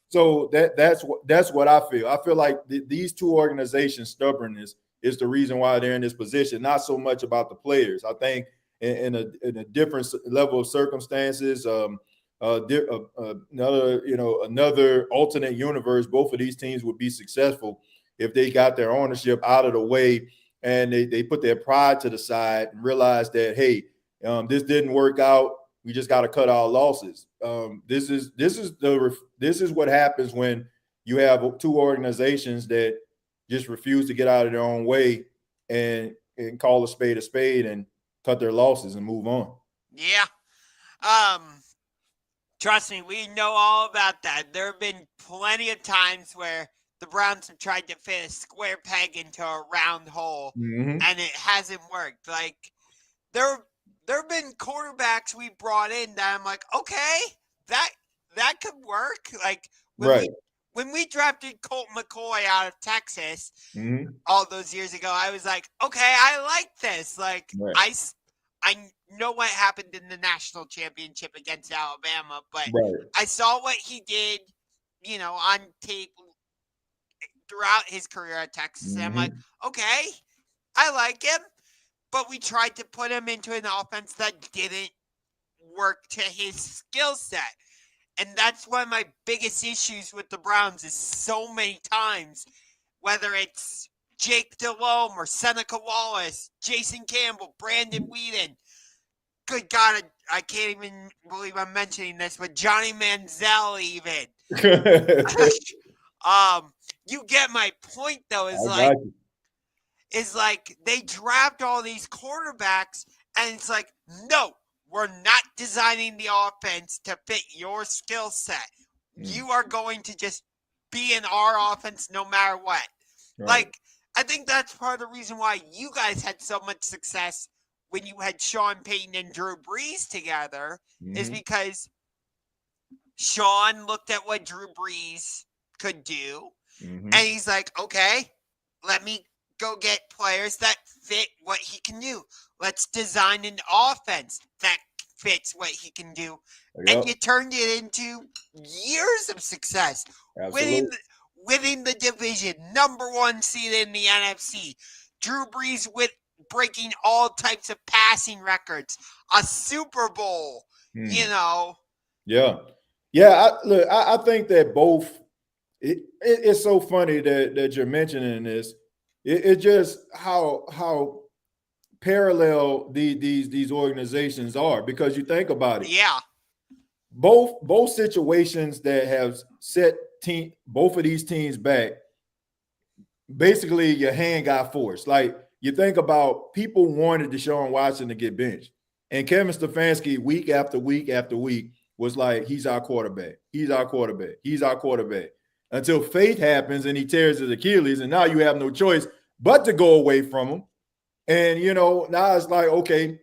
So that's what I feel. I feel like these two organizations' stubbornness is the reason why they're in this position. Not so much about the players. I think in a different level of circumstances, another alternate universe, both of these teams would be successful if they got their ownership out of the way and they put their pride to the side and realized that, hey, this didn't work out. We just got to cut our losses. This is what happens when you have two organizations that just refuse to get out of their own way and call a spade and cut their losses and move on. Yeah. Trust me, we know all about that. There have been plenty of times where the Browns have tried to fit a square peg into a round hole, and it hasn't worked. Like, there have been quarterbacks we brought in that I'm like, okay, that could work. Like, when we drafted Colt McCoy out of Texas all those years ago, I was like, okay, I like this. Like, I know what happened in the national championship against Alabama, but I saw what he did, on tape throughout his career at Texas. And I'm like, okay, I like him. But we tried to put him into an offense that didn't work to his skill set. And that's one of my biggest issues with the Browns is so many times, whether it's Jake Delhomme or Seneca Wallace, Jason Campbell, Brandon Whedon. Good God, I can't even believe I'm mentioning this, but Johnny Manziel even. You get my point, though, is like they draft all these quarterbacks, and it's like, no, we're not designing the offense to fit your skill set. You are going to just be in our offense no matter what. Like, I think that's part of the reason why you guys had so much success when you had Sean Payton and Drew Brees together, is because Sean looked at what Drew Brees could do, and he's like, okay, let me go get players that fit what he can do. Let's design an offense that fits what he can do. And you turned it into years of success. Winning the division, number one seed in the NFC. Drew Brees with breaking all types of passing records. A Super Bowl, Yeah. I think that both. It's so funny that you're mentioning this. It's just how parallel these organizations are, because you think about it. Yeah. Both situations that have set both of these teams back, basically your hand got forced. Like, you think about, people wanted Deshaun Watson to get benched, and Kevin Stefanski week after week after week was like, he's our quarterback, he's our quarterback, he's our quarterback, until faith happens and he tears his Achilles, and now you have no choice but to go away from him. And now it's like, okay,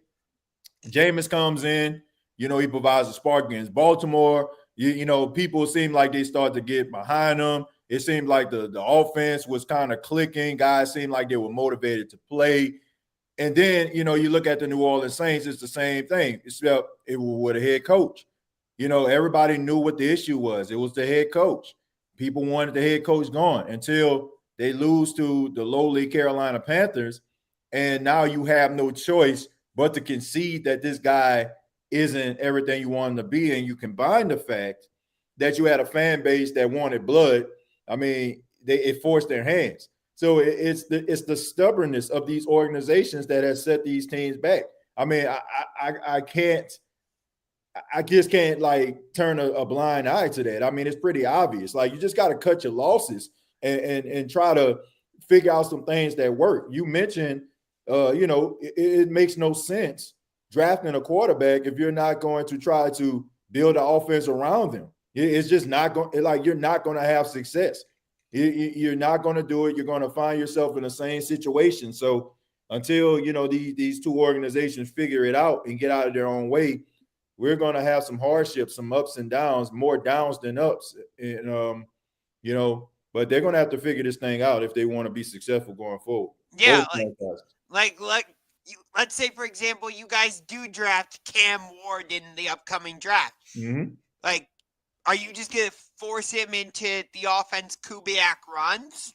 Jameis comes in, he provides a spark against Baltimore. People seem like they start to get behind him. It seemed like the offense was kind of clicking. Guys seemed like they were motivated to play. And then, you look at the New Orleans Saints, it's the same thing, except it was with a head coach. Everybody knew what the issue was. It was the head coach. People wanted the head coach gone until they lose to the lowly Carolina Panthers. And now you have no choice but to concede that this guy isn't everything you want him to be. And you combine the fact that you had a fan base that wanted blood. I mean, it forced their hands. So it's the stubbornness of these organizations that has set these teams back. I mean, I just can't like turn a blind eye to that. I mean, it's pretty obvious. Like, you just got to cut your losses and try to figure out some things that work. You mentioned, it makes no sense drafting a quarterback if you're not going to try to build an offense around them. It's just not going, like, you're not going to have success. You're not going to do it. You're going to find yourself in the same situation. So until, these two organizations figure it out and get out of their own way, we're going to have some hardships, some ups and downs, more downs than ups. And, but they're going to have to figure this thing out if they want to be successful going forward. Yeah. Let's say, for example, you guys do draft Cam Ward in the upcoming draft. Mm-hmm. Like, are you just going to force him into the offense Kubiak runs?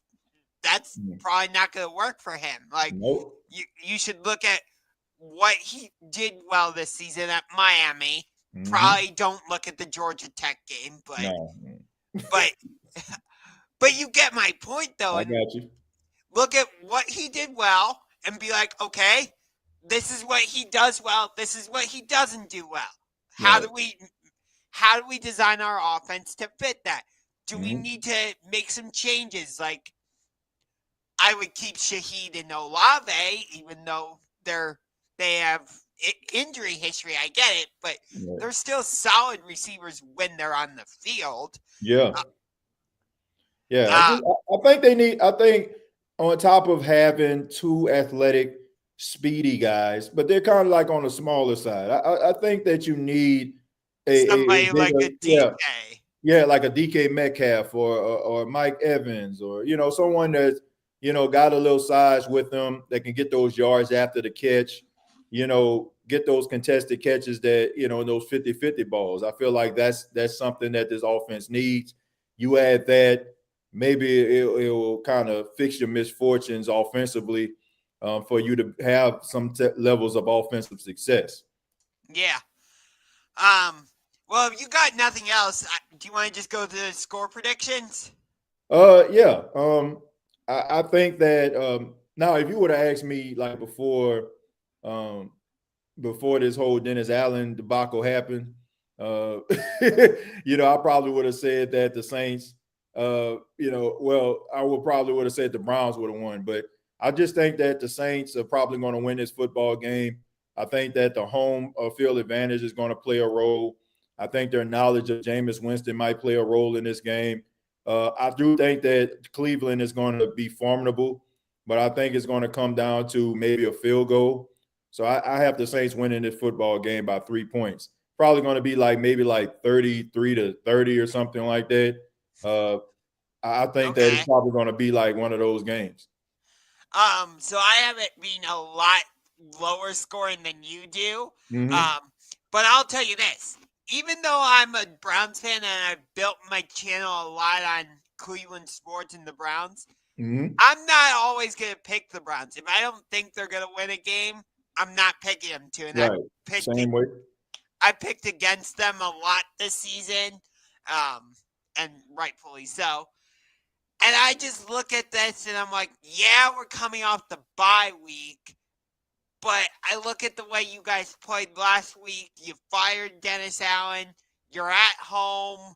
That's probably not going to work for him. Like, nope. You should look at what he did well this season at Miami. Mm-hmm. Probably don't look at the Georgia Tech game, but no. but you get my point, though. I got you. Look at what he did well and be like, okay, this is what he does well. This is what he doesn't do well. How do we design our offense to fit that? Do we need to make some changes? Like, I would keep Shaheed and Olave, even though they have injury history. I get it, but they're still solid receivers when they're on the field. Yeah. I think they need. I think on top of having two athletic, speedy guys, but they're kind of like on the smaller side. I think that you need somebody like a DK. Yeah, like a DK Metcalf or Mike Evans, or someone that's got a little size with them that can get those yards after the catch, get those contested catches that those 50-50 balls. I feel like that's something that this offense needs. You add that, maybe it will kind of fix your misfortunes offensively for you to have some levels of offensive success. Yeah. Well, if you got nothing else, do you want to just go to the score predictions? Yeah. I think that now, if you would have asked me like before this whole Dennis Allen debacle happened, I probably would have said that the Saints, I probably would have said the Browns would have won, but I just think that the Saints are probably going to win this football game. I think that the home field advantage is going to play a role. I think their knowledge of Jameis Winston might play a role in this game. I do think that Cleveland is going to be formidable, but I think it's going to come down to maybe a field goal. So I have the Saints winning this football game by 3 points. Probably going to be maybe 33-30 or something like that. I think that it's probably going to be like one of those games. So I have it being a lot lower scoring than you do. Mm-hmm. But I'll tell you this. Even though I'm a Browns fan and I've built my channel a lot on Cleveland sports and the Browns, I'm not always going to pick the Browns. If I don't think they're going to win a game, I'm not picking them to. And same way. I picked against them a lot this season, and rightfully so. And I just look at this and I'm like, yeah, we're coming off the bye week, But I look at the way you guys played last week. You fired Dennis Allen. You're at home.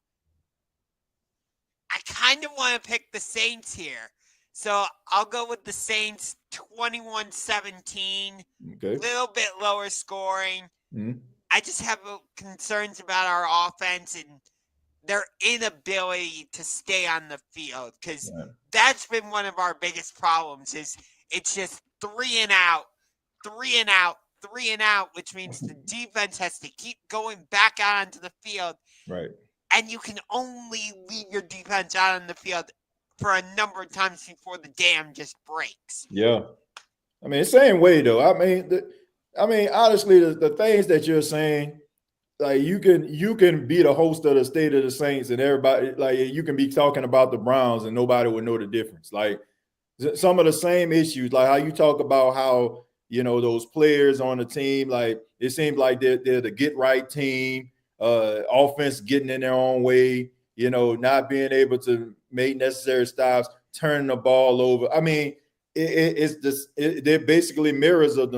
I kind of want to pick the Saints here. So I'll go with the Saints 21-17. Okay. Little bit lower scoring. Mm-hmm. I just have concerns about our offense and their inability to stay on the field, because that's been one of our biggest problems. Is it's just 3 and out, 3 and out, 3 and out, which means the defense has to keep going back out onto the field. Right. And you can only leave your defense out on the field for a number of times before the dam just breaks. Yeah. I mean, same way though. I mean, honestly, the things that you're saying, like you can be the host of the State of the Saints and everybody, like you can be talking about the Browns and nobody would know the difference. Like some of the same issues, like how you talk about how, those players on the team, like it seems like they're the get right team, offense getting in their own way, not being able to make necessary stops, turning the ball over. I mean, they're basically mirrors of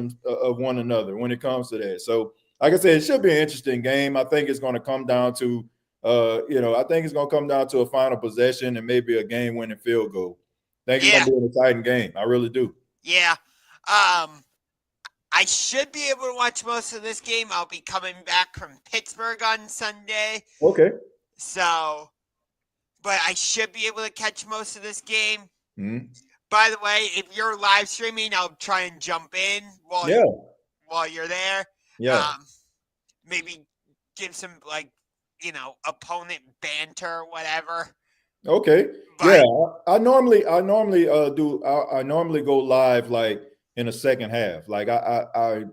one another when it comes to that. So, like I said, it should be an interesting game. I think it's going to come down to, I think it's going to come down to a final possession and maybe a game-winning field goal. I think it's going to be an exciting game. I really do. Yeah. I should be able to watch most of this game. I'll be coming back from Pittsburgh on Sunday. Okay. So, but I should be able to catch most of this game. Mm-hmm. By the way, if you're live streaming, I'll try and jump in while you're there. Yeah. Maybe give some opponent banter or whatever. Okay. But, yeah. I normally go live like in the second half. Like I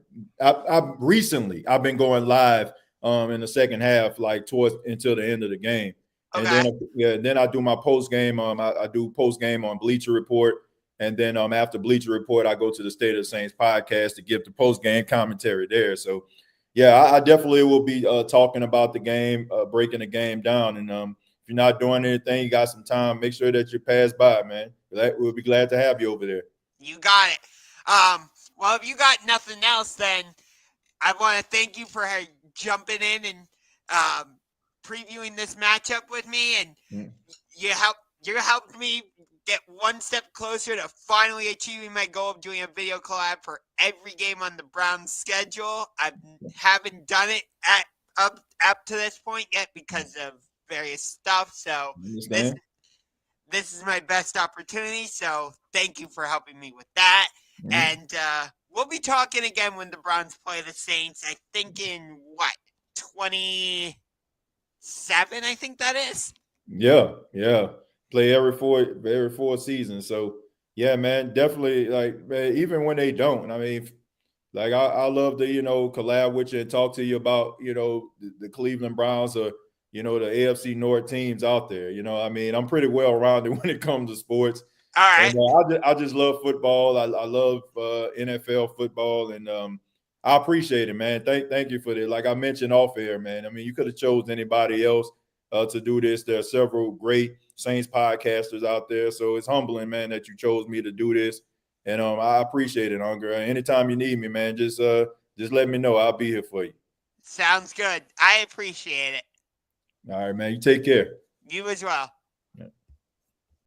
recently I've been going live in the second half, like towards until the end of the game. Okay. And then I do my post game. I do post game on Bleacher Report, and then after Bleacher Report, I go to the State of the Saints podcast to give the post game commentary there. So, yeah, I definitely will be talking about the game, breaking the game down. And if you're not doing anything, you got some time, make sure that you pass by, man. We'll be glad to have you over there. You got it. Well, if you got nothing else, then I want to thank you for jumping in and previewing this matchup with me, and you helped me get one step closer to finally achieving my goal of doing a video collab for every game on the Browns schedule. I haven't done it up to this point yet because of various stuff. So this is my best opportunity. So thank you for helping me with that. Mm-hmm. And we'll be talking again when the Browns play the Saints. I think in 27, I think that is. Yeah. Play every four seasons. So yeah, man, definitely. Like, man, even when they don't, I mean, like I love to collab with you and talk to you about the Cleveland Browns or the AFC North teams out there. I mean, I'm pretty well rounded when it comes to sports. All right. And, I just love football. I love NFL football, and I appreciate it, man. Thank you for that. Like I mentioned off air, man. I mean, you could have chose anybody else to do this. There are several great Saints podcasters out there, so it's humbling, man, that you chose me to do this. And I appreciate it, Unger. Anytime you need me, man, just let me know. I'll be here for you. Sounds good. I appreciate it. All right, man. You take care. You as well.